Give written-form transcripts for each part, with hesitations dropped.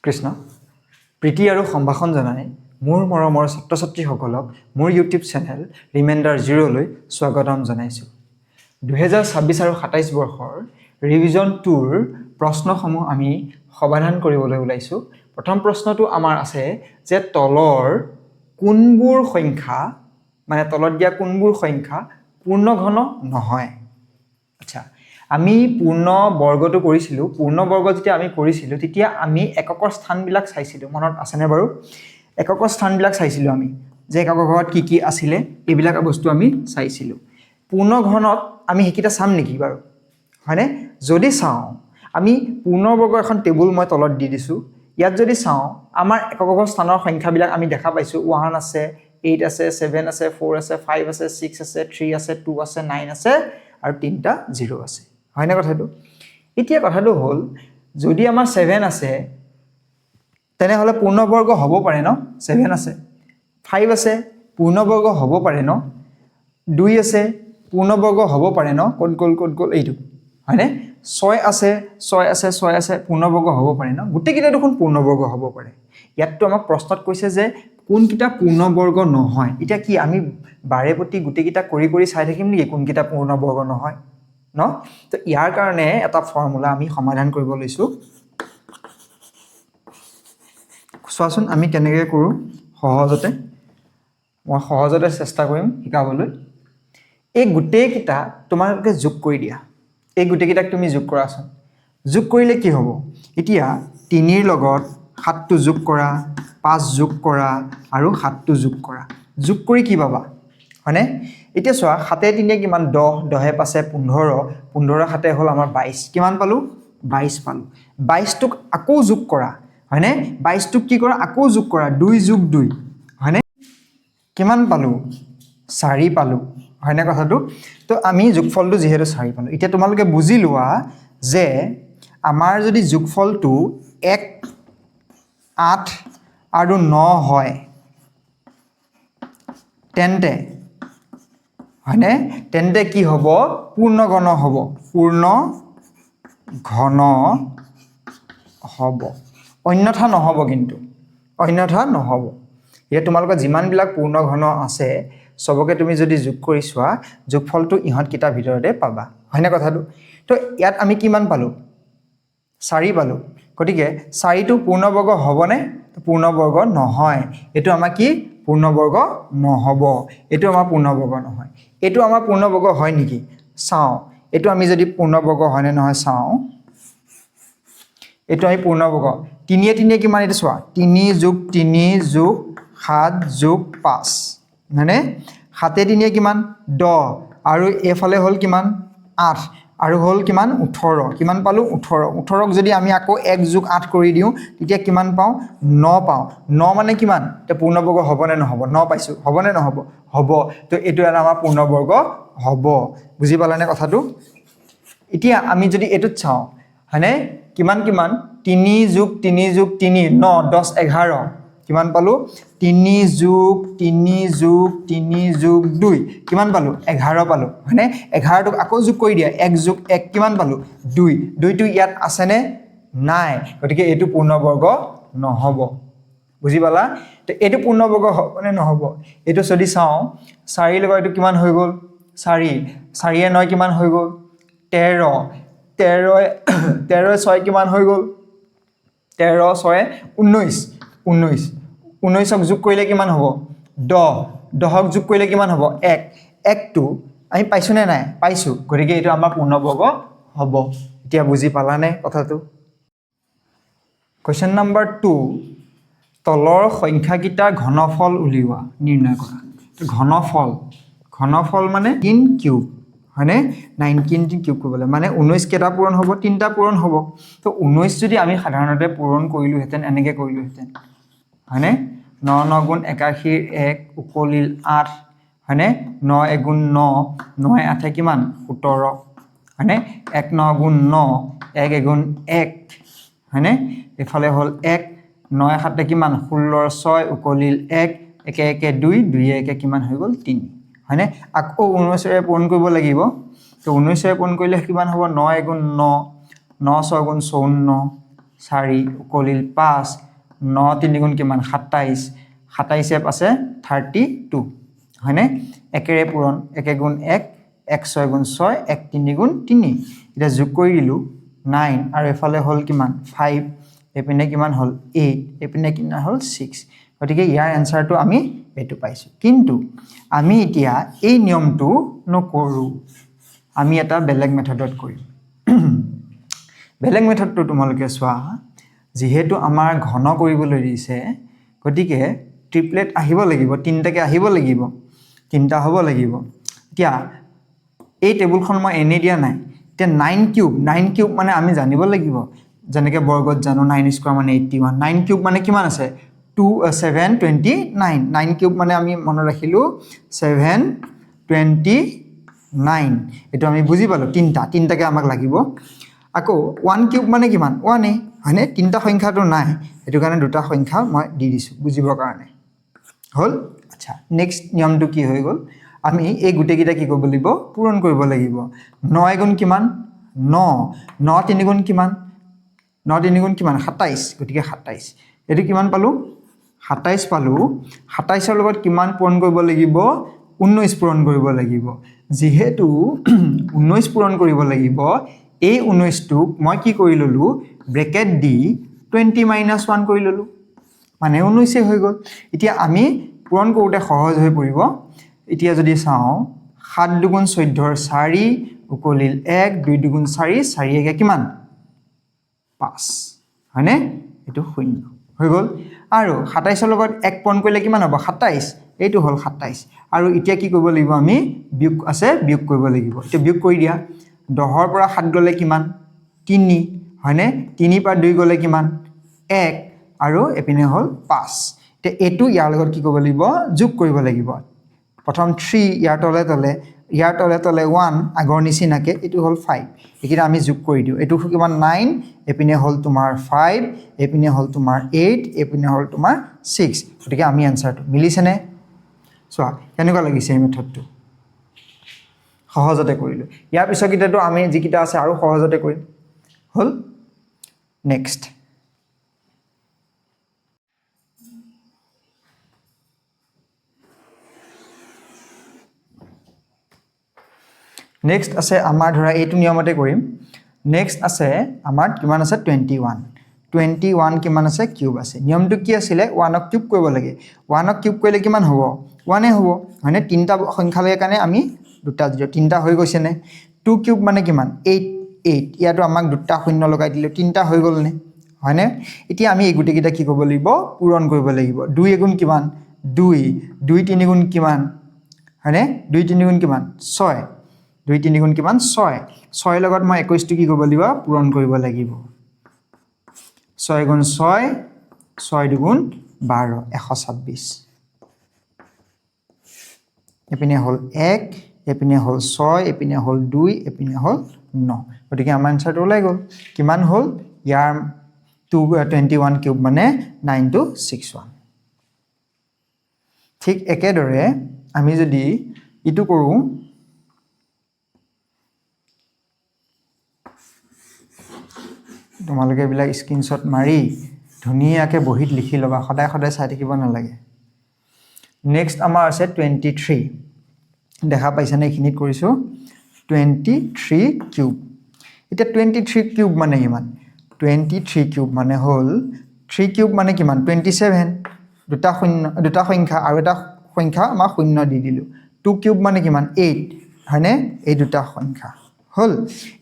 কৃষ্ণ প্ৰীতি আৰু সম্ভাষণ জনাই মোৰ মৰমৰ ছাত্ৰ-ছাত্ৰীসকলক মোৰ ইউটিউব চেনেল ৰিমাইণ্ডাৰ 0 লৈ স্বাগতম জনাইছোঁ 2026 আৰু 27 বৰ্ষৰ ৰিভিজন 2ৰ প্ৰশ্নসমূহ আমি সমাধান কৰিবলৈ ওলাইছোঁ প্ৰথম প্ৰশ্নটো আমাৰ আছে যে তলৰ কোনবোৰ সংখ্যা মানে তলত দিয়া কোনবোৰ সংখ্যা পূৰ্ণ ঘন নহয় আচ্ছা আমি পূৰ্ণ বৰ্গটো কৰিছিলো পূৰ্ণ বৰ্গ যেতিয়া আমি কৰিছিলো তেতিয়া আমি এককৰ স্থানবিলাক চাইছিলো মনত আছেনে বাৰু এককৰ স্থানবিলাক চাইছিলো আমি যে একক ঘৰত কি আছিল এইবিলাক বস্তু আমি চাইছিলো পূৰ্ণ ঘনত আমি হেকিটা চাম নেকি বাৰু হয়নে যদি চাও আমি পূৰ্ণ বৰ্গ এখন টেবুল মই তলত দি দিছো ইয়াত যদি চাও আমাৰ এককৰ স্থানৰ সংখ্যাবিলাক আমি দেখা পাইছো 1 আছে 8 আছে 7 আছে 4 আছে 5 আছে 6 আছে 3 আছে 2 আছে 9 আছে আৰু তিনটা 0 আছে হয়নে কথাটো এতিয়া কথাটো হল যদি আমাৰ 7 আছে তেনে হলে পূৰ্ণ বৰ্গ হ'ব পাৰে ন 7 আছে 5 আছে পূৰ্ণ বৰ্গ হ'ব পাৰে ন 2 আছে পূৰ্ণ বৰ্গ হ'ব পাৰে ন কোট গল এইটো হয়নে 6 আছে পূৰ্ণ বৰ্গ হ'ব পাৰে ন গুটেকিটা দেখোন পূৰ্ণ বৰ্গ হ'ব পাৰে ইয়াতটো আমাক প্ৰশ্নত কৈছে যে কোনকিটা পূৰ্ণ বৰ্গ নহয় এতিয়া কি আমি বাৰে প্ৰতি গুটেকিটা কৰি চাই থাকিম নেকি কোনকিটা পূৰ্ণ বৰ্গ নহয় ন তো ইয়াৰ কাৰণে এটা ফৰ্মুলা আমি সমাধান কৰিব লৈছো চোৱাচোন আমি কেনেকৈ কৰো সহজতে মই সহজতে চেষ্টা কৰিম শিকাবলৈ এই গুটেকিটা তোমালোকে যোগ কৰি দিয়া এই গুটেকিটাক তুমি যোগ কৰাচোন যোগ কৰিলে কি হ'ব এতিয়া 3 ৰ লগত 7 টো যোগ কৰা 5 যোগ কৰা আৰু 7 টো যোগ কৰা যোগ কৰি কি পাবা হয়নে এতিয়া চোৱা 7 এ 3 কিমান 10 10 এ 5 এ 15 15 7 এ হল আমাৰ 22 কিমান পালো 22 পালো 22 টোক আকৌ যোগ কৰা হয়নে 22 টোক কি কৰা আকৌ যোগ কৰা 2 যোগ 2 হয়নে কিমান পালো 4 পালো হয়নে কথাটো তো আমি যোগফলটো যেহেতু 4 পালো এতিয়া তোমালোকে বুজি লোৱা যে আমাৰ যদি যোগফলটো 1 8 আৰু 9 হয় তেন্তে হয়নে তেন্তে কি হ'ব পূৰ্ণ ঘন হ'ব অন্যথা নহব কিন্তু অন্যথা নহব ইয়া তোমালোকৰ যিমান বিলাক পূৰ্ণ ঘন আছে সবকে তুমি যদি যোগ কৰি চোৱা যোগফলটো ইহত কিটা ভিতৰতে পাবা হয়নে কথাটো তো ইয়াত আমি কিমান পালো 4 পালো গটিকে 4 টো পূৰ্ণবৰ্গ হ'বনে পূৰ্ণবৰ্গ নহয় এটো আমাৰ কি পূৰ্ণবৰ্গ নহব এটো আমাৰ পূৰ্ণবৰ্গ নহয় এটো আমাৰ পূৰ্ণবৰ্গ হয় নেকি চাও এটো আমি যদি পূৰ্ণবৰ্গ হয় নে নহয় চাও এটো আমি পূৰ্ণবৰ্গ 3 এ 3 কিমান এটো চোৱা 3 যোগ 3 যোগ 7 যোগ 5 মানে 7 এ 3 কিমান 10 আৰু এফালে হল কিমান 8 আৰু হল কিমান 18 কিমান পালো 18ক যদি আমি আকৌ 1 যোগ 8 কৰি দিও তেতিয়া কিমান পাও 9 পাও 9 মানে কিমান তে পূৰ্ণবৰ্গ হ'ব নে নহব 9 পাইছো হ'ব নে নহব হ'ব তো এটো আমাৰ পূৰ্ণবৰ্গ হ'ব বুজি পালানে কথাটো এতিয়া আমি যদি এটুত চাও হয়নে কিমান 3 যোগ 3 যোগ 3 9 10 11 কিমান পালো 3 যোগ 3 যোগ 3 যোগ 2 কিমান পালো 11 পালো হয়নে 11 টোক আকৌ যোগ কৰি দিয়া 1 যোগ 1 কিমান পালো 2 2 টো ইয়াত আছে নে নাই গতিকে এটো পূৰ্ণবৰ্গ নহব বুজি পালা তো এটো পূৰ্ণবৰ্গ হ'ব নে নহব এটো যদি চাও 4 লগত এটো কিমান হৈ গল 4 এ 9 কিমান হৈ গল 13 6 কিমান হৈ গল 13 6 19 19ক যোগ কৰিলে কিমান হ'ব 10ক যোগ কৰিলে কিমান হ'ব 1 টো আমি পাইছো নে নাই পাইছো গতিকে এটো আমাৰ পূৰ্ণবৰ্গ হ'ব এতিয়া বুজি পালানে কথাটো কোৱেশ্চন নম্বৰ 2 তলৰ সংখ্যাকিটা ঘনফল উলিওৱা নিৰ্ণয় কৰা ঘনফল মানে 3 কিউব হয়নে 19 কিউব কৰিবলৈ মানে 19 কেটা পূৰণ হ'ব 3টা পূৰণ হ'ব তো 19 যদি আমি সাধাৰণতে পূৰণ কৰিলো হেতেন এনেকে কৰিলো হেতেন হয়নে 9 9 গুণ 81 1 উকলিল 8 হয়নে 9 1 গুণ 9 9 8 কিমান 17 হয়নে 1 9 গুণ 9 1 গুণ 1 হয়নে এফালে হল 1 9 7 কিমান 16 6 উকলিল 1 1 1 2 2 1 কিমান হৈ গল 3 হয়নে আকৌ 19 ৰে পূৰণ কৰিব লাগিব তো 19 ৰে পূৰণ কৰিলে কিমান হ'ব 9 গুণ 9 9 6 গুণ 54 4 উকলিল 5 9 3 গুণ কিমান 27 27 আছে 32 হয়নে একেৰে পূৰণ 1 গুণ 1 1 6 গুণ 6 1 3 গুণ 3 এটা যোগ কৰি দিলো 9 আৰু এফালে হল কিমান 5 এপিনে কিমান হল 8 এপিনে কিমান হল 6 গতিকে ইয়াৰ এনসাৰটো আমি এটো পাইছো কিন্তু আমি এতিয়া এই নিয়মটো নকৰো আমি এটা বেলেগ মেথডত কৰিম বেলেগ মেথডটো তোমালোকে চোৱা যেহেতু আমাৰ ঘন কৰিবলৈ দিছে গতিকে ট্ৰিপলেট আহিব লাগিব তিনটাকে আহিব লাগিব তিনটা হ'ব লাগিব এতিয়া এই টেবুলখন মই এনে দিয়া নাই এতিয়া 9 কিউব মানে আমি জানিব লাগিব যেনেকৈ বৰ্গত জানো 9 স্কয়াৰ মানে 81 9 কিউব মানে কিমান আছে 729 9 কিউব মানে আমি মনত ৰাখিলো 729 এটো আমি বুজি পালো তিনটাকে আমাক লাগিব আকৌ 1 কিউব মানে কিমান 1 এ হয়নে তিনটা সংখ্যাটো নাই এটো কাৰণে দুটা সংখ্যা মই দি দিছো বুজিবৰ কাৰণে হল আচ্ছা নেক্সট নিয়মটো কি হৈ গল আমি এই গুটেকিটা কি কৰিব লাগিব পূৰণ কৰিব লাগিব 9 গুণ কিমান 9 3 গুণ কিমান 9 3 গুণ কিমান 27 গতিকে 27 এটো কিমান পালো 27 পালো 27 ৰ লগত কিমান পূৰণ কৰিব লাগিব 19 পূৰণ কৰিব লাগিব যেহেতু 19 পূৰণ কৰিব লাগিব এই 19 টোক মই কি কৰি ললো ব্ৰেকেট দি 20 - 1 কৰি ললো মানে 19 হৈ গল এতিয়া আমি পূৰণ কৰোতে সহজ হৈ পৰিব এতিয়া যদি চাও 7 দুগুণ 14 ৰ 4 উকলিল 1 2 দুগুণ 4 4 একে কিমান 5 হয়নে এটো 0 হৈ গল আৰু 27 ৰ লগত 1 পূৰণ কৰিলে কিমান হ'ব 27 এইটো হল 27 আৰু এতিয়া কি কৰিব লাগিব আমি বিয়োগ আছে বিয়োগ কৰিব লাগিব এতিয়া বিয়োগ কৰি দিয়া 10 ৰ পৰা 7 গলে কিমান 3 হয়নে 3 পৰা 2 গলে কিমান 1 আৰু এপিনে হল 5 তে এটো ইয়াৰ লগত কি কৰিব লাগিব যোগ কৰিব লাগিব প্ৰথম 3 ইয়াৰ তলে 1 আগৰ নিচিনাকে এটো হল 5 একিটা আমি যোগ কৰি দিও এটো কিমান 9 এপিনে হল তোমাৰ 5 এপিনে হল তোমাৰ 8 এপিনে হল তোমাৰ 6 গতিকে আমি আনসাৰটো মিলিছেনে চোৱা কেনেকুৱা লাগিছে এই মেথডটো সহজতে কৰিলো ইয়াৰ পিছৰ কিটাটো আমি যিকিটা আছে আৰু সহজতে কৰিম হল নেক্সট নেক্সট আছে আমাৰ ধৰা এইটো নিয়মতে কৰিম নেক্সট আছে আমাৰ কিমান আছে 21 কিমান আছে কিউব আছে নিয়মটো কি আছিল 1 ক কিউব কৰিব লাগে 1 ক কিউব কৰিলে কিমান হ'ব 1 এ হ'ব মানে তিনটা সংখ্যা লয় কাৰণে আমি দুটা তিনটা হৈ গৈছে নে 2 কিউব মানে কিমান 8 ইয়াটো আমাক দুটা শূন্য লগাই দিলে তিনটা হৈ গল নে হয়নে এতিয়া আমি এই গুটি কিটা কি কৰিব লাগিব পূৰণ কৰিব লাগিব 2 গুণ কিমান 2 3 গুণ কিমান হয়নে 2 3 গুণ কিমান 6 2 3 গুণ কিমান 6 লগত মই 21 টো কি কৰিব লাগিব পূৰণ কৰিব লাগিব 6 গুণ 6 6 দুগুণ 12 126 এপিনে হল 1 এপিনে হল 6 এপিনে হল 2 এপিনে হল 9 গতিকে আমাৰ আনসাৰটো ওলাই গল কিমান হল ইয়াৰ 21 কিউব মানে 9261 ঠিক একেদৰে আমি যদি ইটো কৰো তোমালোকে বিলাক স্ক্ৰিনশ্বট মাৰি ধুনিয়াকে বহিত লিখি লবা সদায় সদায় চাই থাকিব নালাগে নেক্সট আমাৰ আছে 23 দেখা পাইছা নে খিনিত কৰিছো 23 কিউব এটা 23 কিউব মানে কিমান 23 কিউব মানে হল 3 কিউব মানে কিমান 27 দুটা সংখ্যা আৰু এটা সংখ্যা আমাৰ শূন্য দি দিলো 2 কিউব মানে কিমান 8 হয়নে এই দুটা সংখ্যা হল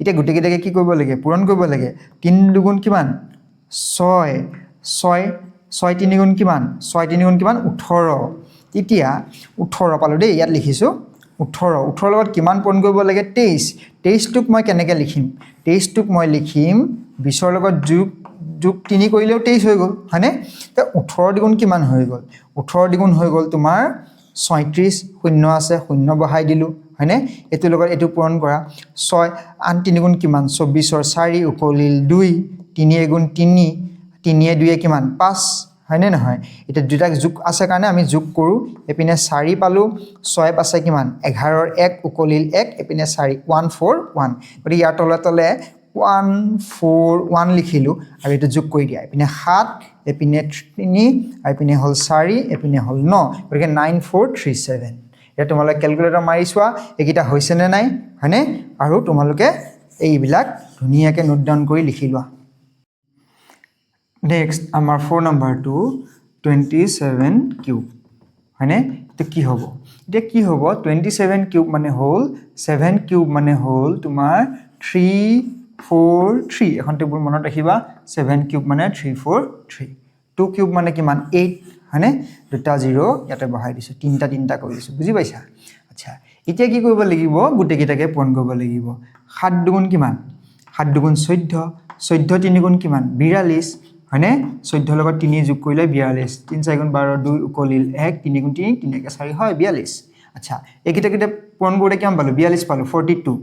এটা গুটি গিটাকে কি কৰিব লাগে পূৰণ কৰিব লাগে 3 দুগুণ কিমান 6 3 গুণ কিমান 18 এতিয়া 18 পালো দেই ইয়াত লিখিছো 18 লগত কিমান পূৰণ কৰিব লাগে 23 টোক মই কেনেকৈ লিখিম 23 টোক মই লিখিম 20 ৰ লগত যোগ 3 কৰিলেও 23 হৈ গল হয়নে তে 18 দ্বিগুণ কিমান হৈ গল 18 দ্বিগুণ হৈ গল তোমাৰ 36 শূন্য আছে শূন্য বহাই দিলো হয়নে এটো লগত এটো পূৰণ কৰা 6 আন 3 গুণ কিমান 24 ৰ 4 উকলিল 2 3 গুণ 3 3 2 কিমান 5 হয়নে নহয় এটা দুটা যোগ আছে কাৰণে আমি যোগ কৰো এপিনে 4 পালো 6 পাছে কিমান 11 ৰ 1 উকলিল 1 এপিনে 4 141 গতি ইয়াৰ তলে 1 4 1 লিখিলো আৰু এটা যোগ কৰি দিয়া এপিনে 7 এপিনে 3 আৰু এপিনে হল 4 এপিনে হল 9 গতিকে 9437 এটা তোমালোকে ক্যালকুলেটৰ মাৰি চোৱা এইকিটা হৈছে নে নাই হয়নে আৰু তোমালোকে এইবিলাক ধুনিয়াকে নোট ডাউন কৰি লিখি লোৱা নেক্সট আমাৰ 4 নম্বৰটো 27 কিউব হয়নে তো কি হ'ব এটা কি হ'ব 27 কিউব মানে হল 7 কিউব মানে হল তোমাৰ 343 এখন টেবুল মনত ৰাখিবা 7 কিউব মানে 343 2 কিউব মানে কিমান 8 হয়নে দুটা 0 ইয়াতে বহাই দিছো তিনটা তিনটা কৰি দিছো বুজি পাইছা আচ্ছা এতিয়া কি কৰিব লাগিব গুটে কিটাকে পূৰণ কৰিব লাগিব 7 দুগুণ কিমান 7 দুগুণ 14 14 3 গুণ কিমান 42 হয়নে 14 লগত 3 যোগ কৰিলে 42 3 4 গুণ 12 2 উকলিল 1 3 গুণ 3 3 কে 4 হয় 42 আচ্ছা এইকিটা কিটা পূৰণ কৰোঁতে কিমান পালো 42 পালো 42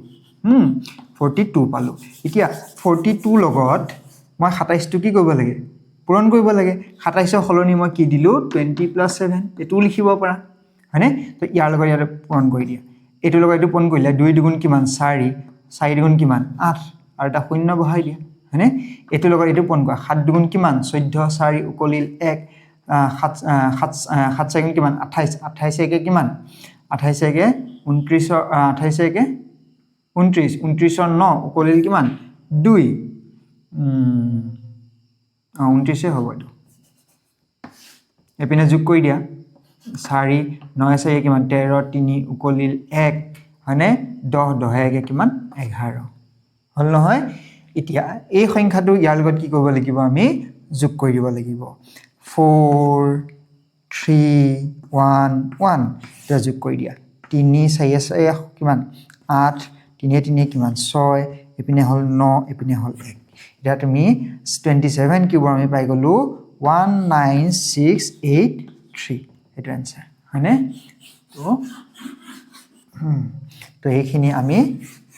42 পালো এতিয়া 42 লগত মই 27 টো কি কৰিব লাগে পূৰণ কৰিব লাগে 27 ৰ হলনি মই কি দিলো 20 + 7 এটো লিখিব পাৰা হয়নে তো ইয়াৰ লগত ইয়াৰ পূৰণ কৰি দিয়া এটো লগত এটো পূৰণ কৰিলে 2 দুগুণ কিমান 4 4 দুগুণ কিমান 8 আৰু এটা শূন্য বহাই দিয়া হয়নে এটো লগত এটো পূৰণ কৰা 7 দুগুণ কিমান 14 4 উকলিল 1 7 4 কিমান 28 28 একে কিমান 28 একে 29 28 একে 29 29 ৰ 9 উকলিল কিমান 2 29 হ'ব এটো এপিনে যোগ কৰি দিয়া 4 9 4 কিমান 13 3 উকলিল 1 হয়নে 10 10 একে কিমান 11 হল নহয় এতিয়া এই সংখ্যাটো ইয়াৰ লগত কি কৰিব লাগিব আমি যোগ কৰি দিব লাগিব 4 3 1 1 এটা যোগ কৰি দিয়া 3 4 4 কিমান 8 3 3 কিমান 6 এপিনে হল 9 এপিনে হল 1 এটা তুমি 27 কিউব আমি পাই গলো 19683 এটা आंसर হয়নে তো এইখিনি আমি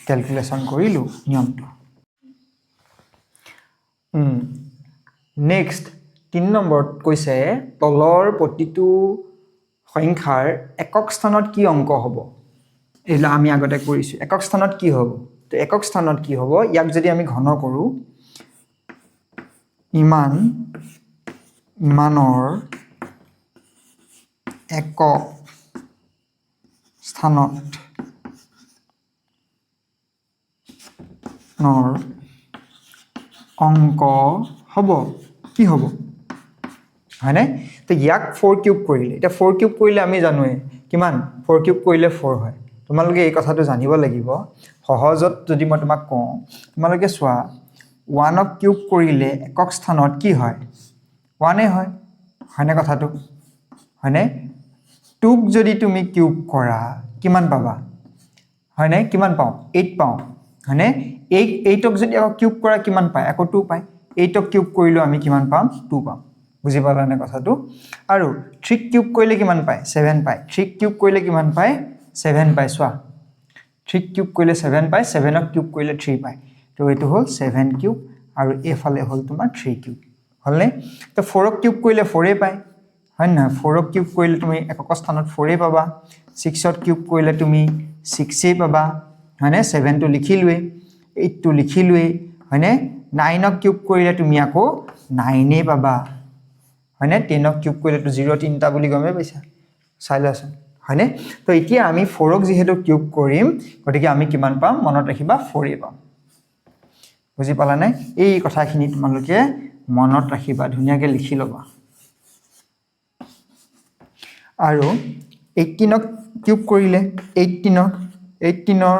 ক্যালকুলেশন কৰিলো নিয়মটো নেক্সট 3 নম্বৰত কৈছে তলৰ প্ৰতিটো সংখ্যাৰ একক স্থানত কি অংক হ'ব এলা আমি আগতে কৰিছো একক স্থানত কি হ'ব তো একক স্থানত কি হ'ব ইয়াক যদি আমি ঘন কৰো ইমানৰ একক স্থানত অংক হ'ব কি হ'ব হয়নে তো ইয়াক 4 কিউব কৰিলে এটা 4 কিউব কৰিলে আমি জানোৱে কিমান 4 কিউব কৰিলে 4 হয় তোমালোকে এই কথাটো জানিব লাগিব সহজত যদি মই তোমাক কওঁ তোমালোকে চোৱা 1 ক কিউব কৰিলে একক স্থানত কি হয় 1 এ হয় হয়নে কথাটো হয়নে 2 ক যদি তুমি কিউব কৰা কিমান পাবা হয়নে কিমান পাও 8 পাও হয়নে 8 ক যদি কিউব কৰা কিমান পায় আকৌ 2 পায় 8 ক কিউব কৰিলে আমি কিমান পাম 2 পাম বুজি পালানে কথাটো আৰু 3 কিউব কৰিলে কিমান পায় 7 পায় 3 কিউব কৰিলে কিমান পায় 7 পায় চোৱা 3 কিউব কৰিলে 7 পায় 7 ক কিউব কৰিলে 3 পায় তো এটো হল 7 কিউব আৰু এফালে হল তোমাৰ 3 কিউব হলনে তো 4 ক কিউব কৰিলে 4 এ পায় হয় না 4 ক কিউব কৰিলে তুমি একক স্থানত 4 এ পাবা 6 ক কিউব কৰিলে তুমি 6 এ পাবা হয়নে 7 টো লিখিলুৱে 8 টো লিখিলুৱে হয়নে 9 ক কিউব কৰিলে তুমি আকৌ 9 এ পাবা হয়নে 10 ক কিউব কৰিলে তো 0 তিনটা বুলি গমে পাইছা চাইলাছন হয়নে তো এতিয়া আমি 4 ক যেহেতু কিউব কৰিম গতিকে আমি কিমান পাম মনত ৰাখিবা 4 এ পাম বুজি পালা নাই এই কথাখিনি তোমালোকে মনত ৰাখিবা ধুনিয়াকে লিখি লবা আৰু 18 ক কিউব কৰিলে 18 ৰ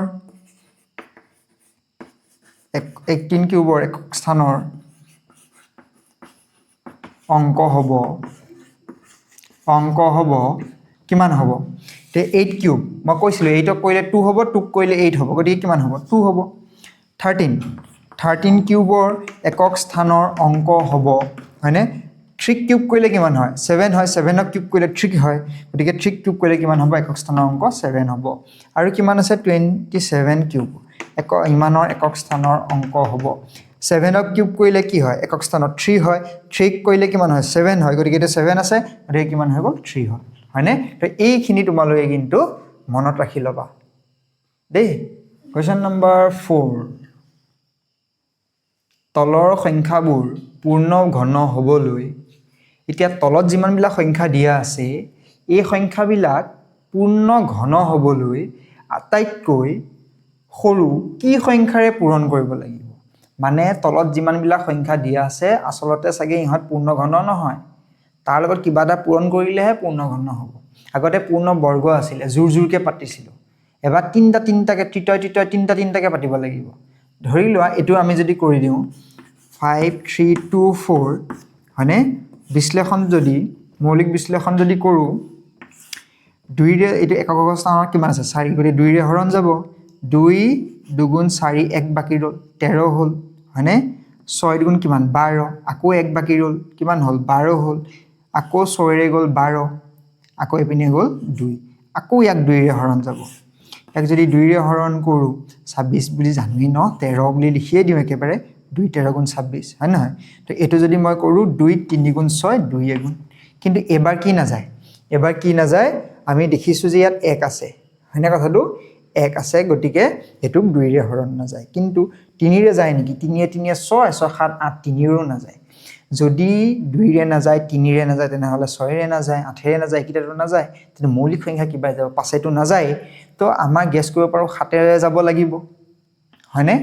18 কিউবৰ একক স্থানৰ অংক হ'ব কিমান হ'ব তে 8 কিউব মই কৈছিলো 8 ক কৰিলে 2 হ'ব 2 ক কৰিলে 8 হ'ব গতিকে কিমান হ'ব 2 হ'ব 13 কিউবৰ একক স্থানৰ অংক হ'ব হয়নে 3 কিউব কৰিলে কিমান হয় 7 হয় 7 ক কিউব কৰিলে 3 হয় গতিকে 3 কিউব কৰিলে কিমান হ'ব একক স্থানৰ অংক 7 হ'ব আৰু কিমান আছে 27 কিউব ইমানৰ একক স্থানৰ অংক হ'ব 7 ক কিউব কৰিলে কি হয় একক স্থানত 3 হয় 3 কৰিলে কিমান হয় 7 হয় গতিকে এটা 7 আছে গতিকে কিমান হৈ গ'ল 3 হয় হয়নে তো এইখিনি তোমালোকে কিন্তু মনত ৰাখি লবা দেই কোৱেশ্চন নম্বৰ 4 তলৰ সংখ্যাবোৰ পূৰ্ণ ঘন হ'বলৈ এতিয়া তলত যিমানবিলাক সংখ্যা দিয়া আছে এই সংখ্যাবিলাক পূৰ্ণ ঘন হ'বলৈ আটাইতকৈ সৰু কি সংখ্যাৰে পূৰণ কৰিব লাগিব মানে তলত যিমানবিলাক সংখ্যা দিয়া আছে আসলতে চাগে ইহঁত পূৰ্ণ ঘন নহয় তাৰ লগত কিবা এটা পূৰণ কৰিলেহে পূৰ্ণ ঘন হ'ব আগতে পূৰ্ণ বৰ্গ আছিল জোৰ জোৰকে পাতিছিল এবাৰ তিনটাকে তিনটাকে পাতিব লাগিব ধৰি লোৱা এটো আমি যদি কৰি দিওঁ 5 3 2 4 হয়নে বিশ্লেষণ যদি মৌলিক বিশ্লেষণ যদি কৰো 2 ৰে এটো একক স্থানত কিমান আছে 4 গতি 2 ৰে হৰণ যাব 2 দুগুণ 4 এক বাকি ৰল 13 হল হয়নে 6 দুগুণ কিমান 12 আকৌ এক বাকি ৰল কিমান হল 12 হল আকৌ 6 ৰে গল 12 আকৌ এপিনে গল 2 আকৌ ইয়াক 2 ৰে হৰণ যাব এক যদি 2 ৰে হৰণ কৰো 26 বুলি জানোই ন 13 বুলি লিখিয়ে দিও একেবাৰে 2 13 গুণ 26 হয় নহয় তো এটো যদি মই কৰো 2 3 গুণ 6 2 গুণ কিন্তু এবাৰ কি নাযায় আমি দেখিছো যে ইয়াত 1 আছে হয়নে কথাটো 1 আছে গটিকে এটো 2 ৰে হৰণ নাযায় কিন্তু 3 ৰে যায় নেকি 3 3 6 6 7 8 3 ৰেও নাযায় যদি 2 ৰে নাযায় 3 ৰে নাযায় তেনেহলে 6 ৰে নাযায় 8 ৰে নাযায় কিটাটো নাযায় তেনে মৌলিক সংখ্যা কিবা যাব 5 টো নাযায় তো আমাৰ গেছ কৰিব পাৰো 7 ৰে যাব লাগিব হয়নে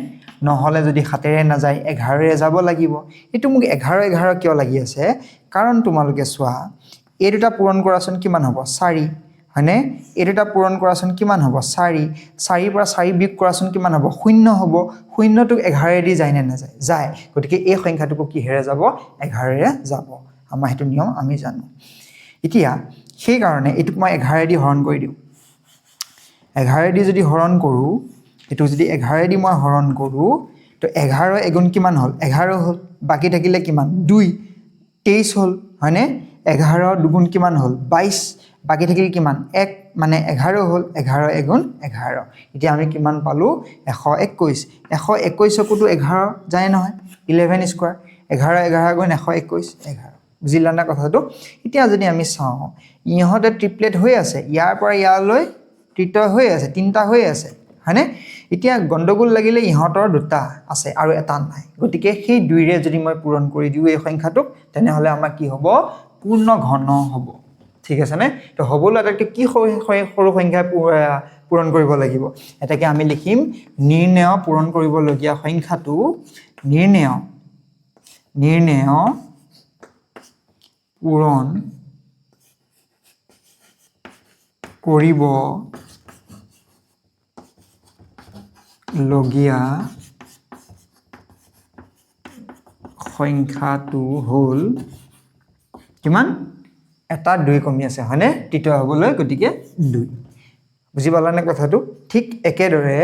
নহলে যদি 7 ৰে নাযায় 11 ৰে যাব লাগিব এটো মোক 11 11 কিয় লাগি আছে কাৰণ তোমালোকে চোৱা এই দুটা পূৰণ কৰাচোন কিমান হ'ব 4 হয়নে এই দুটা পূৰণ কৰাচোন কিমান হ'ব 4 4 পৰা 4 বিয়োগ কৰাচোন কিমান হ'ব 0 হ'ব 0 টো 11 ৰে দি যায় নে নাযায় যায় গতিকে এই সংখ্যাটো কি হেৰে যাব 11 ৰে যাব আমাৰ হেতু নিয়ম আমি জানো এতিয়া সেই কাৰণে এটুক মই 11 দি হৰণ কৰি দিও 11 দি যদি হৰণ কৰো এটু যদি 11 দি মই হৰণ কৰো তো 11 এগুণ কিমান হল 11 হল বাকি থাকিলে কিমান 2 23 হল হয়নে 11 দুগুণ কিমান হল 22 বাকি থাকিল কিমান 1 মানে 11 হল 11 এগুণ 11 এতিয়া আমি কিমান পালো 121 121 কটো 11 যায় নহয় 11 স্কয়াৰ 11 11 গুণ 121 11 বুজিলা না কথাটো এতিয়া যদি আমি চাও ইহতে ট্ৰিপলেট হৈ আছে ইয়াৰ পৰা ইয়ালৈ তৃতীয় হৈ আছে তিনটা হৈ আছে হয়নে এতিয়া গণ্ডগোল লাগিলে ইহতৰ দুটা আছে আৰু এটা নাই গতিকে সেই 2 ৰে যদি মই পূৰণ কৰি দিও এই সংখ্যাটোক তেনেহলে আমাৰ কি হ'ব পূৰ্ণ ঘন হ'ব ঠিক আছে নে তো হবলৈ আটাইতকৈ কি সৰু সংখ্যা পূৰণ কৰিব লাগিব এটাকে আমি লিখিম নিৰ্ণয় পূৰণ কৰিব লগিয়া সংখ্যাটো নিৰ্ণয় পূৰণ কৰিব লগিয়া সংখ্যাটো হল কিমান এটা 2 কমি আছে হয়নে তৃতীয় হ'বলৈ গতিকে 2 বুজি পালানে কথাটো ঠিক একেদৰে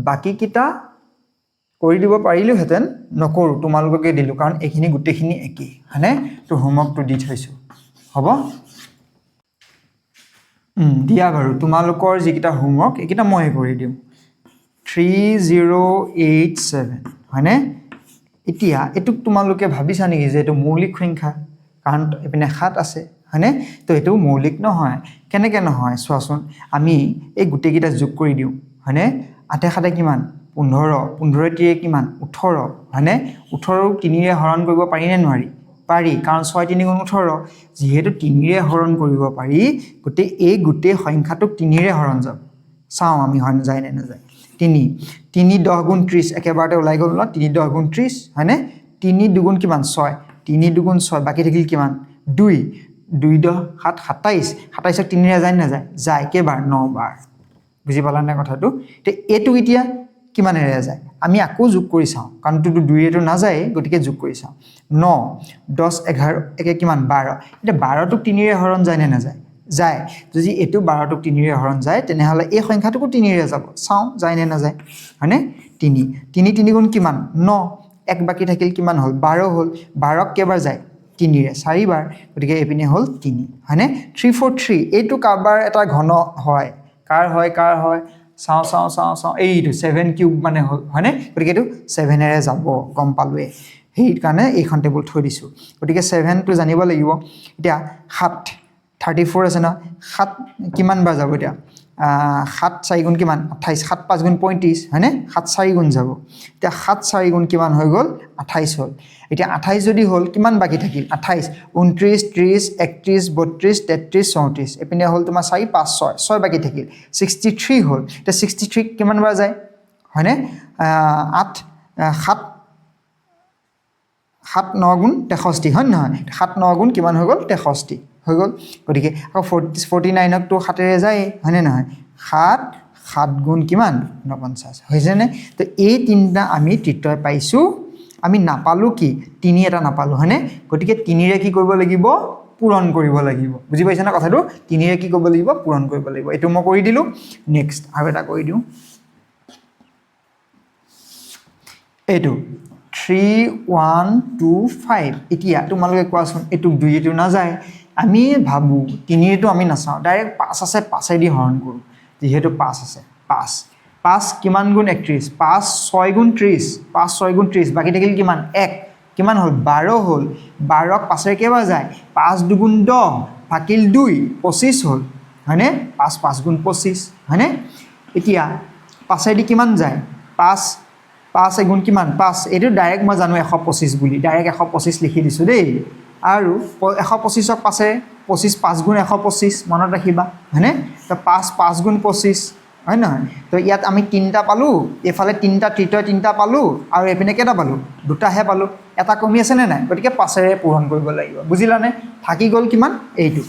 বাকি কিটা কৰি দিব পাৰিলো হেতেন নকৰো তোমালোককে দিলো কাৰণ এখিনি গুটেখিনি একে হয়নে তো হোমৱৰ্কটো দি থৈছো হ'ব দিয়া বাৰু তোমালোকৰ যিকিটা হোমৱৰ্ক একিটা মই কৰি দিম 3087 হয়নে এতিয়া এটুক তোমালোকে ভাবিছা নেকি যে এটো মৌলিক সংখ্যা কাৰণ এপিনে 7 আছে হয়নে তো এটো মৌলিক নহয় কেনেকে নহয় চোৱাচোন আমি এই গুটেকিটা যোগ কৰি দিও হয়নে 8 7 কিমান 15 15 টিয়ে কিমান 18 হয়নে 18 ক 3 ৰে হৰণ কৰিব পাৰি নে নোৱাৰি পাৰি কাৰণ 6 3 গুণ 18 যেহেতু 3 ৰে হৰণ কৰিব পাৰি গতে এই গুটে সংখ্যাটোক 3 ৰে হৰণ যাব চাও আমি হয় না যায় নে নাযায় 3 3 10 গুণ 30 একেবাৰতে ওলাই গল ন 3 10 গুণ 30 হয়নে 3 দুগুণ কিমান 6 3 দুগুণ 6 বাকি থাকিল কিমান 2 2 10 7 27 27ক 3 ৰে যায় না যায় কেবাৰ 9 বাৰ বুজি পালা না কথাটো তে এটু এতিয়া কিমানেৰে যায় আমি আকৌ যোগ কৰি চাও কাৰণ তো 2 ৰেটো না যায় গটিকে যোগ কৰি চাও 9 10 11 একে কিমান 12 এটা 12 টুক 3 ৰে হৰণ যায় নে না যায় যদি এটু 12 টুক 3 ৰে হৰণ যায় তেনেহলে এই সংখ্যাটোকো 3 ৰে যাব চাও যায় নে না যায় হয়নে 3 3 3 গুণ কিমান 9 এক বাকি থাকিল কিমান হল 12 হল 12ক কেবাৰ যায় 3 ৰে 4 বাৰ গটিকে এপিনে হল 3 হয়নে 343 এইটো কাবাৰ এটা ঘন হয় কাৰ হয় চাও এইটো 7 কিউব মানে হল হয়নে গটিকে এটো 7 ৰে যাব গম পালোৱে হেই কাৰণে এইখন টেবুল থৈ দিছো গটিকে 7 টো জানিব লাগিব এতিয়া 7 34 আছে না 7 কিমান বাৰ যাব এতিয়া 7 4 গুণ কিমান 28 7 5 গুণ 35 হয়নে 7 4 গুণ যাব এতিয়া 7 4 গুণ কিমান হৈ গ'ল 28 হ'ল এতিয়া 28 যদি হ'ল কিমান বাকি থাকিল 28 29 30 31 32 33 34 এপিনে হ'ল তোমাৰ 4 5 6 6 বাকি থাকিল 63 হ'ল এতিয়া 63 কিমান বাৰ যায় হয়নে 8 7 7 9 গুণ 63 হয় নহয় 7 9 গুণ কিমান হৈ গ'ল 63 হৈ গ'ল গতিকে আকৌ 49 ক তো 7 ৰে যায় হয়নে নহয় 7 7 গুণ কিমান 49 হৈছে নে তো এই তিনটা আমি তৃতীয় পাইছো আমি নাপালো কি 3 এটা নাপালো হয়নে গতিকে 3 ৰে কি কৰিব লাগিব পূৰণ কৰিব লাগিব বুজি পাইছা না কথাটো 3 ৰে কি কৰিব লাগিব পূৰণ কৰিব লাগিব এটো মই কৰি দিলো নেক্সট আৰু এটা কৰি দিও এটো 3 1 2 5 এতিয়া তোমালোকে কোৱাচোন এটো 2 এটো না যায় আমি ভাবু 3 এটো আমি নাচাও ডাইৰেক্ট 5 আছে 5 এ দি হৰণ কৰো যেহেতু 5 আছে 5 5 কিমান গুণ 31 5 6 গুণ 30 5 6 গুণ 30 বাকি থাকিল কিমান 1 কিমান হল 12 হল 12 ক 5 ৰে কেবা যায় 5 2 গুণ 10 থাকিল 2 25 হল হয়নে 5 5 গুণ 25 হয়নে এতিয়া 5 এ দি কিমান যায় 5 5 গুণ কিমান 5 এটো ডাইৰেক্ট মই জানো 125 বুলি ডাইৰেক্ট 125 লিখি দিছো দেই আৰু 125 ক 5 25 5 গুণ 125 মনত ৰাখিবা হয়নে তো 5 5 গুণ 25 হয় না তো ইয়াত আমি তিনটা পালো এফালে তিনটা তৃতীয় তিনটা পালো আৰু এপিনে কেটা পালো দুটাহে পালো এটা কমি আছে নে নাই গতিকে 5 ৰে পূৰণ কৰিব লাগিব বুজিলানে থাকি গল কিমান এইটো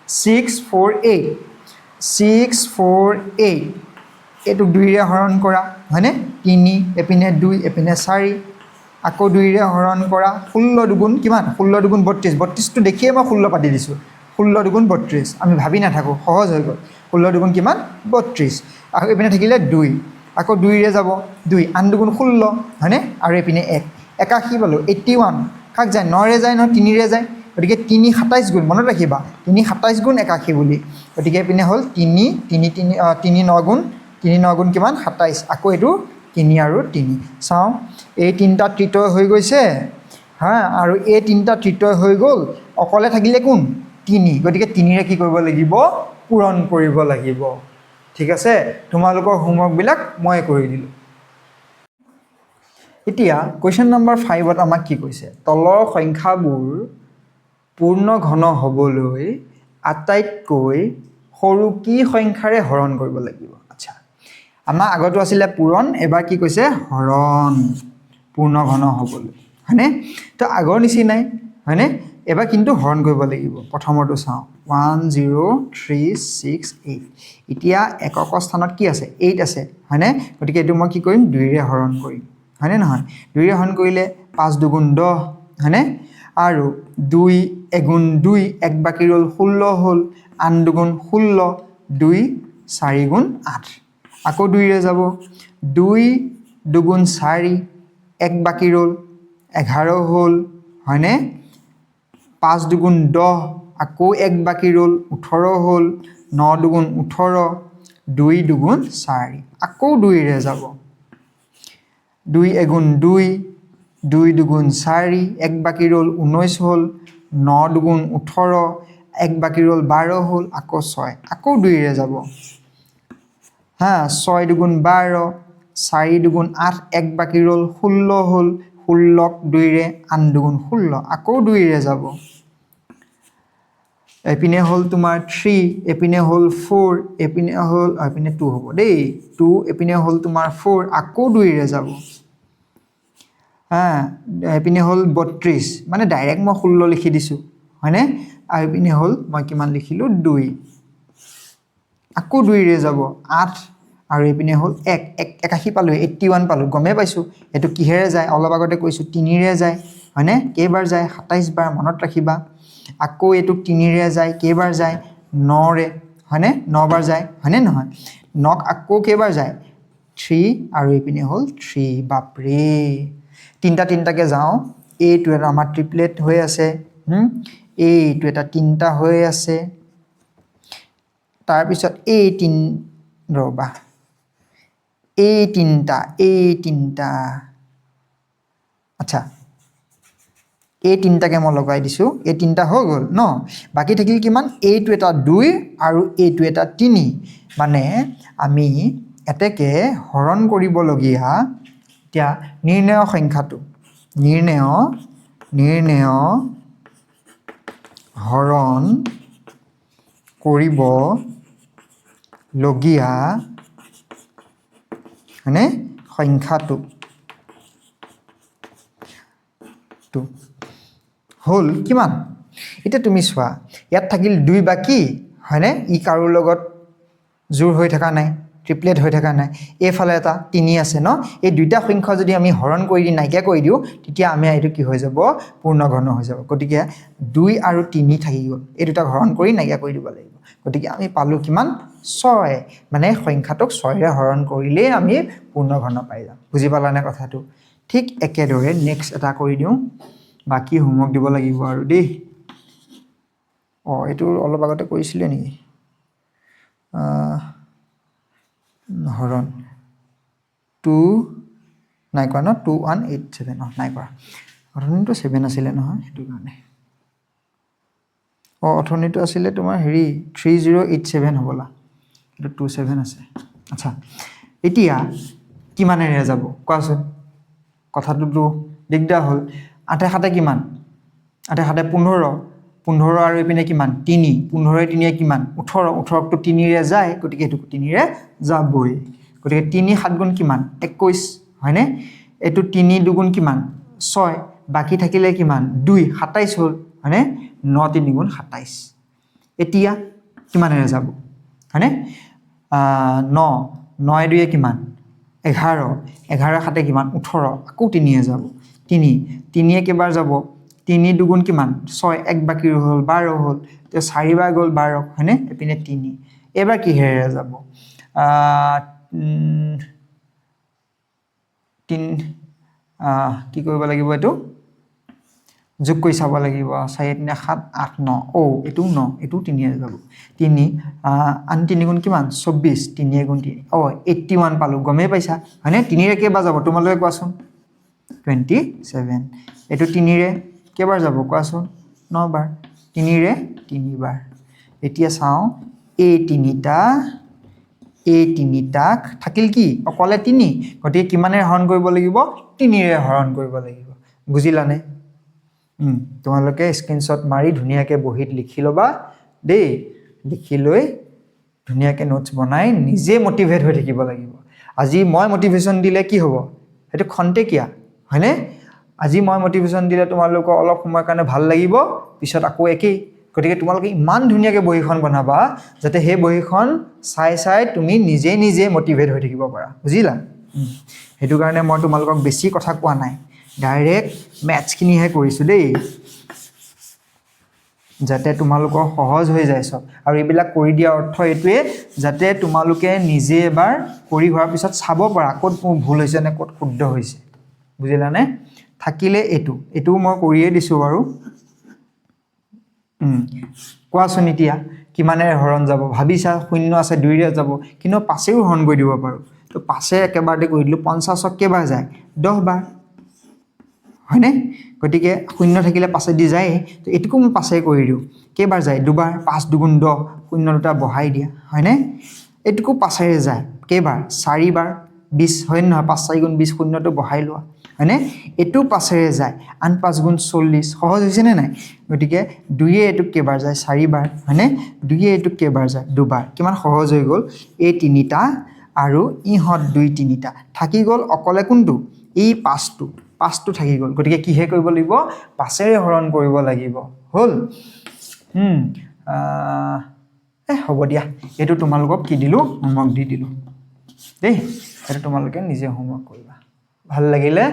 648 648 এটো 2 ৰে হৰণ কৰা হয়নে 3 এপিনে 2 এপিনে 4 আকৌ 2 ৰে হৰণ কৰা 16 দুগুণ কিমান 16 দুগুণ 32 32 টো দেখিয়ে মই 16 পাতি দিছো 16 দুগুণ 32 আমি ভাবি না থাকো সহজ হৈ গল 16 দুগুণ কিমান 32 আকৌ এপিনে থাকিলে 2 আকৌ 2 ৰে যাব 2 আন দুগুণ 16 হয়নে আৰু এপিনে 1 81 পালো 81 কাক যায় 9 ৰে যায় ন 3 ৰে যায় গতিকে 3 27 গুণ মনত ৰাখিবা 3 27 গুণ 81 বুলি গতিকে এপিনে হল 3 3 9 গুণ 3 9 গুণ কিমান 27 আকৌ এটো 3 আৰু 3 চাও এই তিনটা তৃতীয় হৈ গৈছে হ্যাঁ আৰু এই তিনটা তৃতীয় হৈ গল অকলে থাকিলে কোন 3 গতিকে 3 ৰে কি কৰিব লাগিব পূৰণ কৰিব লাগিব ঠিক আছে তোমালোকৰ হোমৱৰ্ক বিলাক মই কৰি দিলো এতিয়া কোৱেশ্চন নম্বৰ 5 ত আমাক কি কৈছে তলৰ সংখ্যাবোৰ পূৰ্ণ ঘন হবলৈ আটাইতকৈ সৰু কি সংখ্যাৰে হৰণ কৰিব লাগিব আচ্ছা আমাৰ আগতো আছিল পূৰণ এবাৰ কি কৈছে হৰণ পূৰ্ণ ঘন হবলৈ হয়নে তো আগৰ নিচিনাই হয়নে এবাৰ কিন্তু হৰণ কৰিব লাগিব প্ৰথমটো চাও 10368 এতিয়া এককৰ স্থানত কি আছে 8 আছে হয়নে গতিকে এটো মই কি কৰিম 2 ৰে হৰণ কৰিম হয়নে নহয় 2 ৰে হৰণ কৰিলে 5 দুগুণ 10 হয়নে আৰু 2 এগুণ 2 এক বাকি ৰল 16 হল আন দুগুণ 16 2 4 গুণ 8 আকৌ 2 ৰে যাব 2 দুগুণ 4 এক বাকি ৰল 11 হল হয়নে 5 দুগুণ 10 আকৌ এক বাকি ৰল 18 হল 9 দুগুণ 18 2 দুগুণ 4 আকৌ 2 ৰে যাব 2 এগুণ 2 2 দুগুণ 4 এক বাকি ৰল 19 হল 9 দুগুণ 18 এক বাকি ৰল 12 হল আকৌ 6 আকৌ 2 ৰে যাব হ্যাঁ 6 দুগুণ 12 4 দুগুণ 8 এক বাকি ৰল 16 হল 16 2 ৰে আন দুগুণ 16 আকৌ 2 ৰে যাব এপিনে হল তোমাৰ 3 এপিনে হল 4 এপিনে হল এপিনে 2 হ'ব দেই 2 এপিনে হল তোমাৰ 4 আকৌ 2 ৰে যাব হ্যাঁ এপিনে হল 32 মানে ডাইৰেক্ট মই 16 লিখি দিছো হয়নে আৰু এপিনে হল মই কিমান লিখিলো 2 আকৌ 2 ৰে যাব 8 আৰু এপিনে হল 1 81 পালো 81 পালো গমে পাইছো এটো কিহেৰে যায় অলপ আগতে কৈছো 3 ৰে যায় হয়নে কেইবাৰ যায় 27 বাৰ মনত ৰাখিবা আকৌ এটো 3 ৰে যায় কেইবাৰ যায় 9 ৰে হয়নে 9 বাৰ যায় হয়নে নহয় 9 আকৌ কেইবাৰ যায় 3 আৰু এপিনে হল 3 বাপৰে তিনটাকে যাও এইটো এটা আমাৰ ট্ৰিপলেট হৈ আছে এইটো এটা তিনটা হৈ আছে তাৰ পিছত এই তিন ৰবা এই তিনটা আচ্ছা এই তিনিটাকে মই লগাই দিছোঁ এই তিনিটা হৈ গ'ল ন বাকী থাকিল কিমান এইটো এটা 2 আৰু এইটো এটা 3 মানে আমি এতেকে হৰণ কৰিবলগীয়া এতিয়া নিৰ্ণয় সংখ্যাটো নিৰ্ণয় হৰণ কৰিব লগীয়া মানে সংখ্যাটো হল কিমান এটা তুমি চোৱা ইয়াত থাকিল 2 বাকি হয়নে ই কাৰো লগত জোৰ হৈ থকা নাই ট্ৰিপলেট হৈ থকা নাই এফালে এটা 3 আছে ন এই দুইটা সংখ্যা যদি আমি হৰণ কৰি দি নাইকিয়া কৰি দিও তেতিয়া আমি এইটো কি হৈ যাব পূৰ্ণঘন হৈ যাব গতিকে 2 আৰু 3 থাকি গ'ল এই দুটা হৰণ কৰি নাইকিয়া কৰি দিব লাগিব গতিকে আমি পালো কিমান 6 মানে সংখ্যাটোক 6 ৰে হৰণ কৰিলে আমি পূৰ্ণঘন পাই যাম বুজি পালানে কথাটো ঠিক একেদৰে নেক্সট এটা কৰি দিও বাকি হোমৱৰ্ক দিব লাগিব আৰু দেই এইটো অলপ আগতে কৰিছিলে নেকি হৰণ 2 নাই কৰা ন 2187 নাই কৰা অথনিটো 7 আছিলে নহয় সেইটো কাৰণে অথনিটো আছিলে তোমাৰ হেৰি 3087 হ'বলা এইটো 27 আছে আচ্ছা এতিয়া কিমানেৰে যাব কোৱাচোন কথাটোতো দিগদাৰ হ'ল 8 7 কিমান 8 7 15 আৰু ইপিনে কিমান 3 15 3 কিমান 18 18 টো 3 ৰে যায় গতিকে এটো 3 ৰে যাবই গতিকে 3 7 গুণ কিমান 21 হয়নে এটো 3 2 গুণ কিমান 6 বাকি থাকিলে কিমান 2 27 হ'ল হয়নে 9 3 গুণ 27 এতিয়া কিমানেৰে যাব হয়নে 9 9 2 কিমান 11 11 7 কিমান 18 আকৌ 3 এ যাব 3 এ কেবাৰ যাব 3 2 গুণ কিমান 6 এক বাকি হ'ল 12 হ'ল তে 4 বাৰ গ'ল 12 হয়নে এপিনে 3 এবাৰ কি হেৰে যাব 3 কি কৰিব লাগিব এটো যোগ কৰি চাব লাগিব 4 3 7 8 9 এটো 9 এটো 3 এ যাব 3 আন 3 গুণ কিমান 24 3 গুণ 3 81 পালো গমে পাইছা হয়নে 3 ৰে কেবা যাব তোমালোকে কোৱাচোন 27 এটো 3 ৰে কেবাৰ যাব কোৱাচোন 9 বাৰ 3 ৰে 3 বাৰ এতিয়া চাও এই তিনিটাক থাকিল কি অকলে 3 গতিকে কিমানে হৰণ কৰিব লাগিব 3 ৰে হৰণ কৰিব লাগিব বুজিলানে তোমালোকে স্ক্ৰিনশ্বট মাৰি ধুনিয়াকে বহিত লিখি লবা দেই লিখি লৈ ধুনিয়াকে নোটস বনাই নিজে মোটিভেট হৈ থাকিব লাগিব আজি মই মোটিভেশন দিলে কি হ'ব এটো খন্তেকিয়া হয়নে আজি মই মোটিভেশন দিলে তোমালোক অলপ সময় কাৰণে ভাল লাগিব পিছত আকৌ একেই গতিকে তোমালোকে ইমান ধুনিয়াকে বহিখন বনাবা যাতে হে বহিখন চাই তুমি নিজে মোটিভেট হৈ থাকিব পাৰা বুজিলা হেতু কাৰণে মই তোমালোকক বেছি কথা কোৱা নাই ডাইৰেক্ট ম্যাথছ খিনিহে কৰিছো দেই যাতে তোমালোকৰ সহজ হৈ যায় সব আৰু এইবিলাক কৰি দিয়া অৰ্থ এটোৱে যাতে তোমালোকে নিজে এবাৰ কৰি হোৱাৰ পিছত চাব পাৰা ক'ত ভুল হৈছে নে ক'ত শুদ্ধ হৈছে বুজিলানে থাকিলে এটো মই কৰিয়ে দিছো বাৰু কোৱাচোন এতিয়া কিমানেৰে হৰণ যাব ভাবিছা শূন্য আছে 2 ৰে যাব কিন্তু 5 এও হৰণ কৰি দিব পাৰো তো 5 এ একেবাৰতে কৰি দিলো 50 ক কেবাৰ যায় 10 বাৰ হয়নে গতিকে শূন্য থাকিলে 5 দি যায় তো এটুকু মই 5 এ কৰি দিও কেবাৰ যায় দুবাৰ 5 2 গুণ 10 শূন্য দুটা বহাই দিয়া হয়নে এটুকু 5 এৰে যায় কেবাৰ 4 বাৰ 20 হয় নহয় 5 4 গুণ 20 শূন্যটো বহাই লোৱা হয়নে এটু 5 এৰে যায় আন 5 গুণ 40 সহজ হৈছে নে নাই গতিকে 2 এ এটু কেবাৰ যায় 4 বাৰ হয়নে 2 এ এটু কেবাৰ যায় দুবাৰ কিমান সহজ হৈ গ'ল এই তিনিটা আৰু ইহত 2 তিনিটা থাকি গ'ল অকলে কোনটো এই 5টো থাকি গ'ল গতিকে কি হে কৰিব লাগিব 5 এৰে হৰণ কৰিব লাগিব হল হ'ব দিয়া এটো তোমালোকক কি দিলো হোমৱৰ্ক দি দিলো দেই এটো তোমালোকে নিজে হোমৱৰ্ক কৰিবা ভাল লাগিলে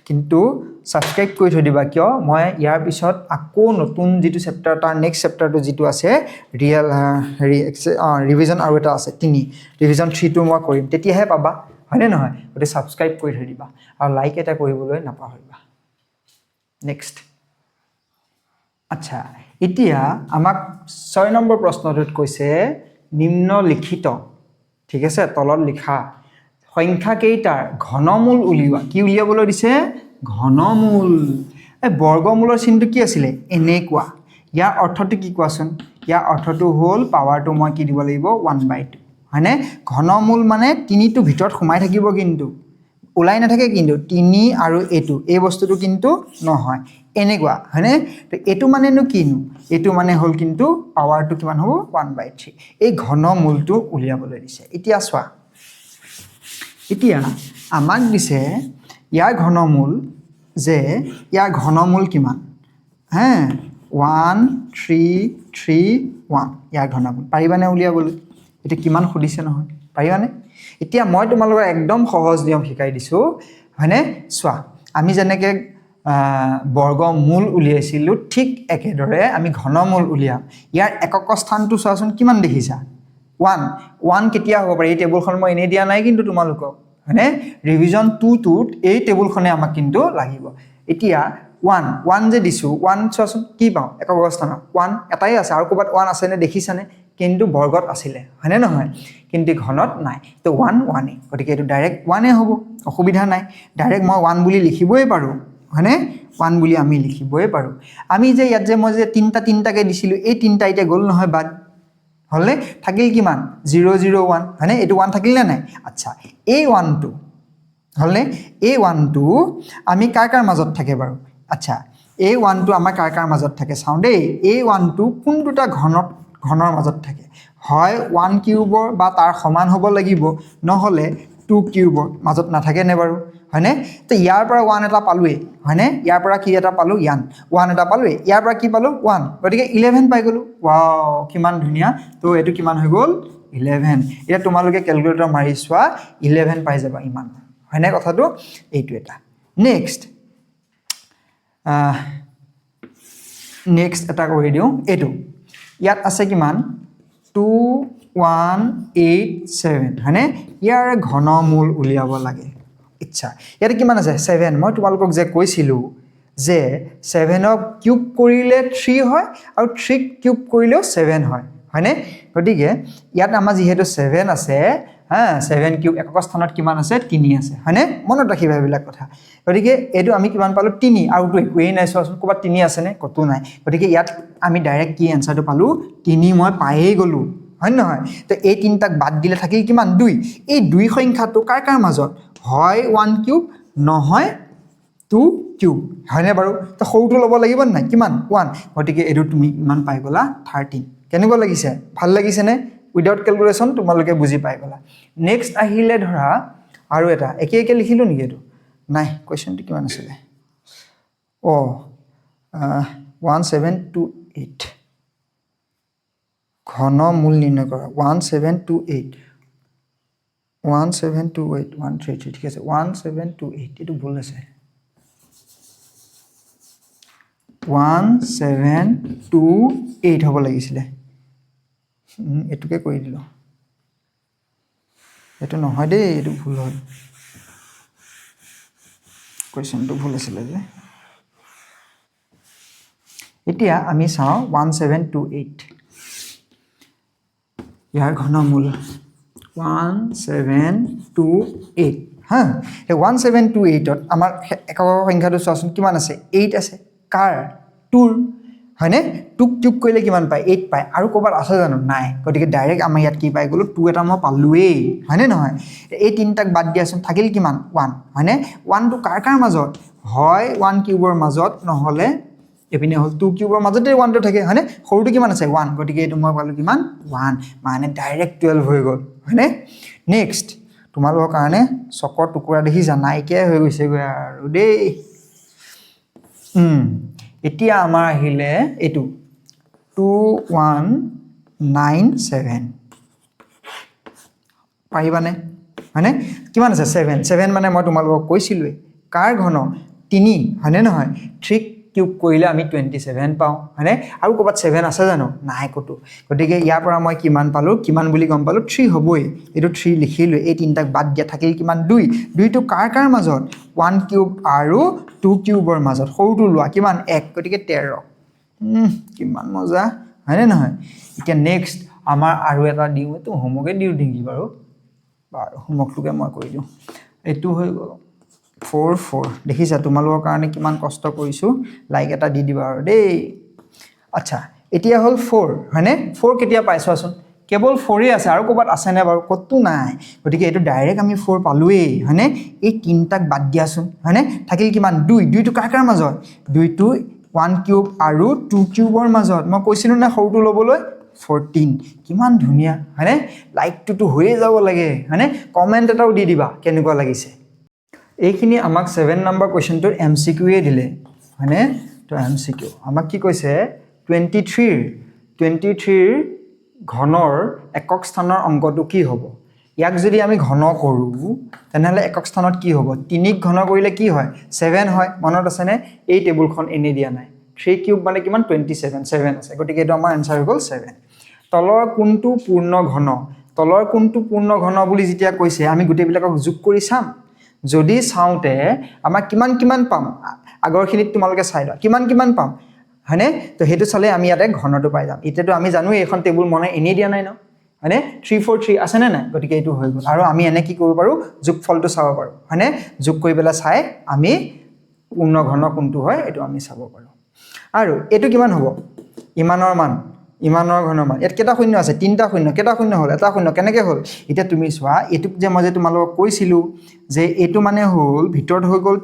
কিন্তু সাবস্ক্ৰাইব কৰি থৈ দিবা কিয় মই ইয়াৰ পিছত আকৌ নতুন যেটো চেপ্টাৰ তাৰ নেক্সট চেপ্টাৰটো যেটো আছে ৰিয়েল ৰিভিজন আৰু এটা আছে 3 ৰিভিজন 3 টো মই কৰিম তেতিয়াহে পাবা হয়নে নহয় গতে সাবস্ক্ৰাইব কৰি থৈ দিবা আৰু লাইক এটা কৰিবলৈ নাপাহৰিবা নেক্সট আচ্ছা এতিয়া আমাক 6 নম্বৰ প্ৰশ্নটোত কৈছে নিম্নলিখিত ঠিক আছে তলত লিখা সংখ্যা কেইটাৰ ঘনমূল উলিওৱা কি উলিয়াবলৈ দিছে ঘনমূল এই বৰ্গমূলৰ চিনটো কি আছিলে এনেকুৱা ইয়াৰ অৰ্থটো কি কোৱাচোন ইয়াৰ অৰ্থটো হ'ল পাৱাৰটো মই কি দিব লাগিব 1/2 হয়নে ঘনমূল মানে 3 টো ভিতৰত সোমাই থাকিব কিন্তু ওলাই নাথাকে কিন্তু 3 আৰু এটো এই বস্তুটো কিন্তু নহয় এনেকুৱা হয়নে তো এটো মানেনো কিনো এটো মানে হ'ল কিন্তু পাৱাৰটো কিমান হ'ব 1/3 এই ঘনমূলটো উলিয়াবলৈ দিছে এতিয়া চোৱা এতিয়া আমাক দিছে ইয়াৰ ঘনমূল যে ইয়াৰ ঘনমূল কিমান হে 1 3 3 1 ইয়াৰ ঘনমূল পাৰিবানে উলিয়াবলৈ এটা কিমান খুদিছে নহয় পাৰিবানে এতিয়া মই তোমালোকক একদম সহজ নিয়ম শিকাই দিছো হয়নে চোৱা আমি যেনেকে বৰ্গমূল উলিয়াইছিলো ঠিক একেদৰে আমি ঘনমূল উলিয়াম ইয়াৰ একক স্থানটো চোৱাচোন কিমান দেখিছা 1 কেতিয়া হ'ব পাৰে এই টেবুলখন মই এনে দিয়া নাই কিন্তু তোমালোকক হয়নে ৰিভিজন 2 টোত এই টেবুলখনে আমাক কিন্তু লাগিব এতিয়া 1 যে দিছো 1 চোৱাচোন কি পাওঁ একক স্থানত 1 এটাই আছে আৰু ক'বাত 1 আছে নে দেখিছানে কিন্তু বৰ্গত আছিলে হয়নে নহয় কিন্তু ঘনত নাই তো 1 এ গতিকে এটো ডাইৰেক্ট 1 এ হ'ব অসুবিধা নাই ডাইৰেক্ট মই 1 বুলি লিখিবই পাৰো হয়নে 1 বুলি আমি লিখিবই পাৰো আমি যে ইয়াত যে মই যে তিনটাকে দিছিলো এই তিনটা এতিয়া গল নহয় বাদ হলে থাকিল কিমান 0 0 1 হয়নে এটো 1 থাকিল না নাই আচ্ছা এই 1 টো হলে এই 1 টো আমি কাৰ মাজত থাকে বাৰু আচ্ছা এই 1 টো আমাৰ কাৰ মাজত থাকে চাও দেই এই 1 টো কোন দুটা ঘনৰ মাজত থাকে হয় 1 কিউবৰ বা তাৰ সমান হ'ব লাগিব নহলে 2 কিউবৰ মাজত নাথাকে নে বাৰু হয়নে তো ইয়াৰ পৰা 1 এটা পালোৱে হয়নে ইয়াৰ পৰা কি এটা পালো 1 এটা পালোৱে ইয়াৰ পৰা কি পালো 1 গতিকে 11 পাই গলো ওয়াও কিমান ধুনিয়া তো এটো কিমান হৈ গল 11 এটা তোমালোকে ক্যালকুলেটৰ মাৰি চোৱা 11 পাই যাবা ইমান হয়নে কথাটো এইটো এটা নেক্সট এটা কৰি দিও এটো ইয়াত আছে কিমান 2187 হয়নে ইয়াৰ ঘনমূল উলিয়াব লাগে ইচ্ছা ইয়াত কিমান আছে 7 মই তোমালোকক যে কৈছিলো যে 7 ক কিউব কৰিলে 3 হয় আৰু 3 কিউব কৰিলেও 7 হয় হয়নে গতিকে ইয়াত আমাৰ যেহেতু 7 আছে হা 7 কিউব একক স্থানত কিমান আছে 3 আছে হয়নে মনত ৰাখিবা এইবিলাক কথা গতিকে এটো আমি কিমান পালো 3 আৰু তো একোই নাই চোৱাচোন ক'বা 3 আছে নে কতো নাই গতিকে ইয়াত আমি ডাইৰেক্ট কি আনসাৰটো পালো 3 মই পায়েই গলো হয় নহয় তো এই তিনটাক বাদ দিলে থাকিল কিমান 2 এই 2 সংখ্যাটো কাৰ মাজত হয় 1 কিউব নহয় 2 কিউব হয়নে বাৰু তো সৰুটো ল'ব লাগিব নাই কিমান 1 গতিকে এটো তুমি ইমান পাই গলা 13 কেনেকুৱা লাগিছে ভাল লাগিছে নে উইদাউট ক্যালকুলেশন তোমালোকে বুজি পাই গলা নেক্সট আহিলে ধৰা আৰু এটা একে লিখিলো নেকি এটো নাই কোৱেশ্চনটো কিমান আছিল 1728 ঘনমূল নিৰ্ণয় কৰা 1728 ঠিক আছে 1728 এটো ভুল আছে 1728 হ'ব লাগিছিলে এটুকে কৰি দিলো এটো নহয় দেই এটো ভুল হ'ল কোৱেশ্চনটো ভুল আছিল যে এতিয়া আমি চাও 1728 ইয়াৰ ঘনমূল 1728 হা এই 1728 ত আমাৰ একক সংখ্যাটো চোৱাচোন কিমান আছে 8 আছে কাৰ 2 হয়নে 2 কিউব কৰিলে কিমান পায় 8 পায় আৰু ক'বাত আছে জানো নাই গতিকে ডাইৰেক্ট আমাৰ ইয়াত কি পাই গলো 2 এটা মই পালোৱেই হয়নে নহয় এই তিনটাক বাদ দিয়াচোন থাকিল কিমান 1 হয়নে 1 টো কাৰ মাজত হয় 1 কিউবৰ মাজত নহলে এপিনে হল 2 কিউবৰ মাজতে 1 টো থাকে হয়নে সৰুটো কিমান আছে 1 গতিকে এটো মই পালো কিমান 1 মানে ডাইৰেক্ট 12 হৈ গল হয়নে নেক্সট তোমালোকৰ কাৰণে চকৰ টুকুৰা দেখি জানাইকিয়া হৈ গৈছে গৈ আৰু দেই এতিয়া আমাৰ আহিলে এটো 2197 পাৰিবানে হয়নে কিমান আছে 7 মানে মই তোমালোকক কৈছিলুৱে কাৰ ঘন 3 হয়নে নহয় 3 কিউব কৰিলে আমি 27 পাও হয়নে আৰু ক'বাত 7 আছে জানো নাই কতো গতিকে ইয়াৰ পৰা মই কিমান পালো কিমান বুলি গম পালো 3 হ'বই এটো 3 লিখিলো এই তিনটাক বাদ দিয়া থাকিল কিমান 2 টো কাৰ মাজত 1 কিউব আৰু 2 কিউবৰ মাজত সৰুটো লোৱা কিমান 1 গতিকে 13 কিমান মজা হয়নে নহয় এতিয়া নেক্সট আমাৰ আৰু এটা দিও এটো হোমৱৰ্কে দিও নেকি বাৰু হোমৱৰ্কটোকে মই কৰি দিও এটো হৈ গল 4 4 দেখিছা তোমালোকৰ কাৰণে কিমান কষ্ট কৰিছো লাইক এটা দি দিবা আৰু দেই আচ্ছা এতিয়া হল 4 হয়নে 4 কেতিয়া পাইছো আসুন কেৱল 4 আছে আৰু ক'বাত আছে নে বাৰু কতটো নাই গতিকে এটো ডাইৰেক্ট আমি 4 পালোৱে হয়নে এই তিনটাক বাদ দিয়াছোন হয়নে থাকিল কিমান 2 টো কাৰ মাজত 2 টো 1 কিউব আৰু 2 কিউবৰ মাজত মই কৈছিলো না সৰুটো লবলৈ 14 কিমান ধুনিয়া হয়নে লাইকটো তো হৈয়ে যাব লাগে হয়নে কমেন্ট এটাও দি দিবা কেনেকুৱা লাগিছে এইখিনি আমাক 7 নম্বৰ কোৱেশ্চনটোৰ এমসিকিউ এ দিলে হয়নে তো এমসিকিউ আমাক কি কৈছে 23 ঘনৰ একক স্থানৰ অংকটো কি হ'ব ইয়াক যদি আমি ঘন কৰো তেনেহলে একক স্থানত কি হ'ব 3 ঘন কৰিলে কি হয় 7 হয় মনত আছে নে এই টেবুলখন এনে দিয়া নাই 3 কিউব মানে কিমান 27 7 আছে গতিকে এটো আমাৰ আনসাৰ হ'ল 7 তলৰ কোনটো পূৰ্ণ ঘন বুলি যেতিয়া কৈছে আমি গুটেবিলাকক যোগ কৰি চাম যদি চাওতে আমাক কিমান পাম আগৰখিনিত তোমালকে চাই লোৱা কিমান পাম হয়নে তো হেতু চালে আমি ইয়াতে ঘনটো পাই যাম এতিয়াটো আমি জানো এইখন টেবুল মনে এনে দিয়া নাই ন হয়নে 343 আছে নে নাই গতিকে এইটো হৈ গল আৰু আমি এনে কি কৰিব পাৰো যোগফলটো চাব পাৰো হয়নে যোগ কৰি বেলা চাই আমি পূৰ্ণ ঘন কোনটো হয় এটো আমি চাব পাৰো আৰু এটো কিমান হ'ব ইমানৰ ঘনৰ মান ইয়াত কেটা শূন্য আছে তিনটা শূন্য কেটা শূন্য হল এটা শূন্য কেনেকে হল এতিয়া তুমি চোৱা এটুক যে মই যে তোমালোকক কৈছিলো যে এটো মানে হল ভিতৰত হৈ গল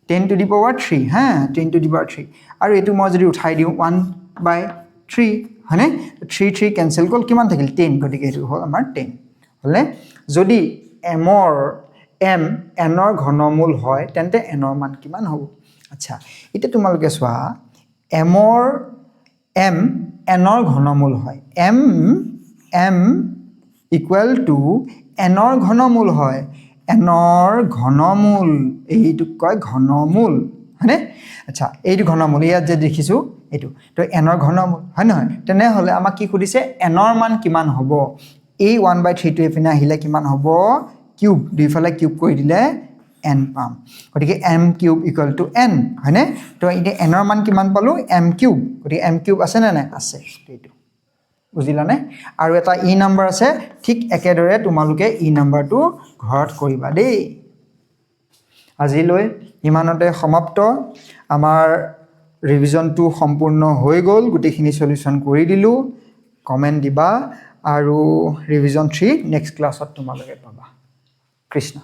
10 to the power 3 হা 10 to the power 3 আৰু এটো মই যদি উঠাই দিও 1/3 হয়নে 3 কেনসেল গল কিমান থাকিল 10 গতিকে এটো হল আমাৰ 10 হলনে যদি n ৰ ঘনমূল হয় তেন্তে n ৰ মান কিমান হ'ব আচ্ছা এতিয়া তোমালোকে চোৱা n ৰ ঘনমূল হয় m equal to n ৰ ঘনমূল হয় n ৰ ঘনমূল এইটো কয় ঘনমূল হয়নে আচ্ছা এইটো ঘনমূল ইয়াত যে দেখিছো এইটো তো n ৰ ঘনমূল হয় নহয় তেনে হলে আমাক কি খুদিছে n ৰ মান কিমান হ'ব এই 1/3 টো এপিনে আহিলে কিমান হ'ব কিউব দুইফালে কিউব কৰি দিলে n পাম গতিকে m cube equal to n হয়নে তো এতিয়া n ৰ মান কিমান পালো m কিউব গতিকে m কিউব আছে নে নাই আছে এইটো বুজিলানে আৰু এটা ই নম্বৰ আছে ঠিক একেদৰে তোমালোকে ই নম্বৰটো ঘৰত কৰিবা দেই আজিলৈ ইমানতে সমাপ্ত আমাৰ ৰিভিজনটো সম্পূৰ্ণ হৈ গল গুটেখিনি সলিউশন কৰি দিলো কমেন্ট দিবা আৰু ৰিভিজন 3 নেক্সট ক্লাছত তোমালোকে পাবা কৃষ্ণ